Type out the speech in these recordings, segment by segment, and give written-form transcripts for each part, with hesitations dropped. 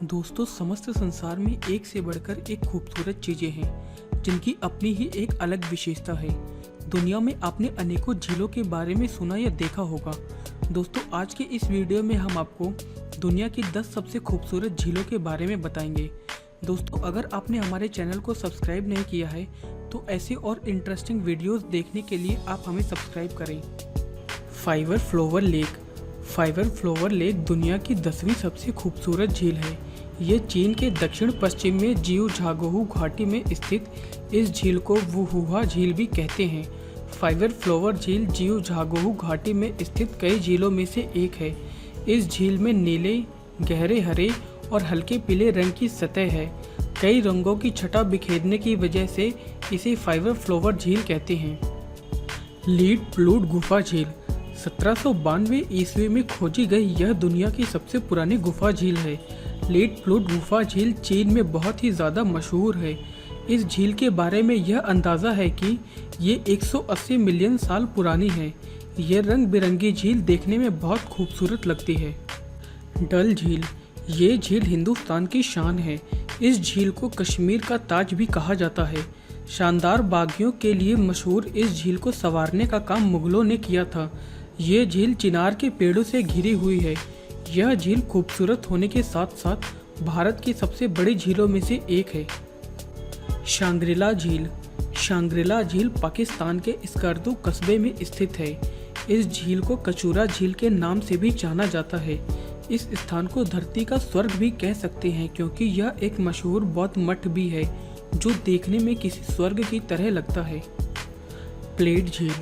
दोस्तों, समस्त संसार में एक से बढ़कर एक खूबसूरत चीजें हैं जिनकी अपनी ही एक अलग विशेषता है। दुनिया में आपने अनेकों झीलों के बारे में सुना या देखा होगा। दोस्तों, आज के इस वीडियो में हम आपको दुनिया की 10 सबसे खूबसूरत झीलों के बारे में बताएंगे। दोस्तों, अगर आपने हमारे चैनल को सब्सक्राइब नहीं किया है तो ऐसे और इंटरेस्टिंग वीडियोस देखने के लिए आप हमें सब्सक्राइब करें। Five Flower Lake. Five Flower Lake दुनिया की 10वीं सबसे खूबसूरत झील है। ये चीन के दक्षिण पश्चिम में जिउझागोहू घाटी में स्थित इस झील को वुहुआ झील भी कहते हैं। फाइवर फ्लोवर झील जिउझागोहू घाटी में स्थित कई झीलों में से एक है। इस झील में नीले, गहरे हरे और हल्के पीले रंग की सतह है। कई रंगों की छटा बिखेरने की वजह से इसे फाइवर फ्लोवर झील कहते हैं। लीड प्लूड गुफा झील। 1792 ईस्वी में खोजी गई यह दुनिया की सबसे पुरानी गुफा झील है। लीड प्लूड गुफा झील चीन में बहुत ही ज़्यादा मशहूर है। इस झील के बारे में यह अंदाज़ा है कि ये 180 मिलियन साल पुरानी है। यह रंग बिरंगी झील देखने में बहुत खूबसूरत लगती है। डल झील। ये झील हिंदुस्तान की शान है। इस झील को कश्मीर का ताज भी कहा जाता है। शानदार बागियों के लिए मशहूर इस झील को संवारने का काम मुगलों ने किया था। ये झील चिनार के पेड़ों से घिरी हुई है। यह झील खूबसूरत होने के साथ साथ भारत की सबसे बड़ी झीलों में से एक है। शांग्रीला झील। शांग्रीला झील पाकिस्तान के स्कर्दू कस्बे में स्थित है। इस झील को कचूरा झील के नाम से भी जाना जाता है। इस स्थान को धरती का स्वर्ग भी कह सकते हैं क्योंकि यह एक मशहूर बौद्ध मठ भी है जो देखने में किसी स्वर्ग की तरह लगता है। प्लेट झील।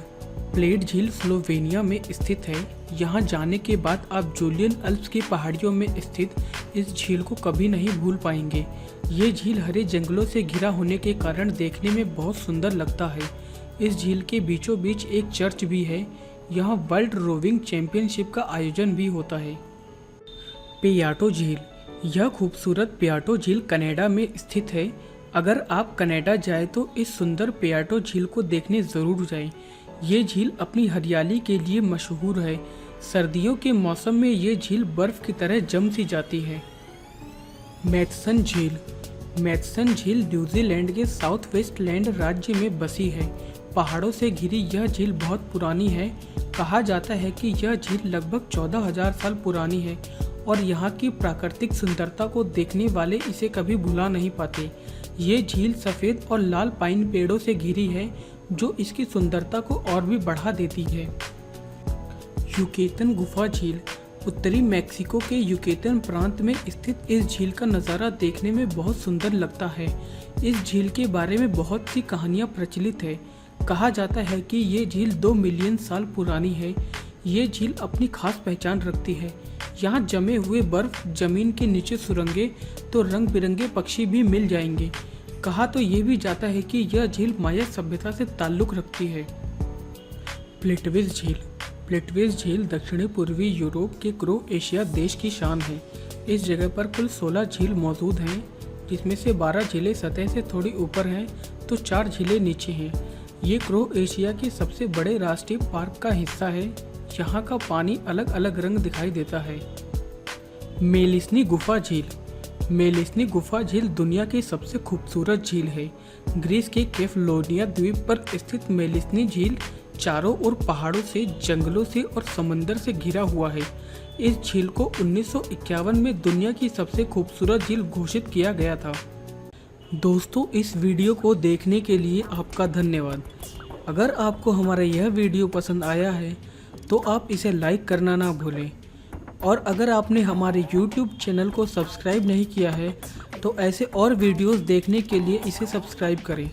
प्लेट झील स्लोवेनिया में स्थित है। यहाँ जाने के बाद आप जूलियन अल्प्स की पहाड़ियों में स्थित इस झील को कभी नहीं भूल पाएंगे। ये झील हरे जंगलों से घिरा होने के कारण देखने में बहुत सुंदर लगता है। इस झील के बीचों बीच एक चर्च भी है। यहाँ वर्ल्ड रोविंग चैंपियनशिप का आयोजन भी होता है। पियाटो झील। यह खूबसूरत पियाटो झील कनाडा में स्थित है। अगर आप कनाडा जाए तो इस सुंदर पियाटो झील को देखने ज़रूर जाएं। ये झील अपनी हरियाली के लिए मशहूर है। सर्दियों के मौसम में ये झील बर्फ की तरह जम सी जाती है। मैथसन झील। मैथसन झील न्यूजीलैंड के साउथ वेस्ट लैंड राज्य में बसी है। पहाड़ों से घिरी यह झील बहुत पुरानी है। कहा जाता है कि यह झील लगभग 14,000 साल पुरानी है और यहाँ की प्राकृतिक सुंदरता को देखने वाले इसे कभी भुला नहीं पाते। ये झील सफ़ेद और लाल पाइन पेड़ों से घिरी है जो इसकी सुंदरता को और भी बढ़ा देती है। युकेतन गुफा झील। उत्तरी मैक्सिको के युकेतन प्रांत में स्थित इस झील का नज़ारा देखने में बहुत सुंदर लगता है। इस झील के बारे में बहुत सी कहानियाँ प्रचलित है। कहा जाता है कि ये झील 2 मिलियन साल पुरानी है। ये झील अपनी खास पहचान रखती है। यहाँ जमे हुए बर्फ, जमीन के नीचे सुरंगें तो रंग बिरंगे पक्षी भी मिल जाएंगे। कहा तो ये भी जाता है कि यह झील माया सभ्यता से ताल्लुक़ रखती है। प्लेटविस झील। प्लेटविस झील दक्षिणी पूर्वी यूरोप के क्रोएशिया देश की शान है। इस जगह पर कुल 16 झील मौजूद हैं, जिसमें से 12 झीलें सतह से थोड़ी ऊपर हैं तो 4 झीलें नीचे हैं। ये क्रोएशिया के सबसे बड़े राष्ट्रीय पार्क का हिस्सा है। यहाँ का पानी अलग अलग रंग दिखाई देता है। मेलिस्नी गुफा झील। मेलिस्नी गुफा झील दुनिया की सबसे खूबसूरत झील है। ग्रीस के केफलोनिया द्वीप पर स्थित मेलिस्नी झील चारों ओर पहाड़ों से, जंगलों से और समंदर से घिरा हुआ है। इस झील को 1951 में दुनिया की सबसे खूबसूरत झील घोषित किया गया था। दोस्तों, इस वीडियो को देखने के लिए आपका धन्यवाद। अगर आपको हमारा यह वीडियो पसंद आया है तो आप इसे लाइक करना ना भूलें और अगर आपने हमारे YouTube चैनल को सब्सक्राइब नहीं किया है तो ऐसे और वीडियोस देखने के लिए इसे सब्सक्राइब करें।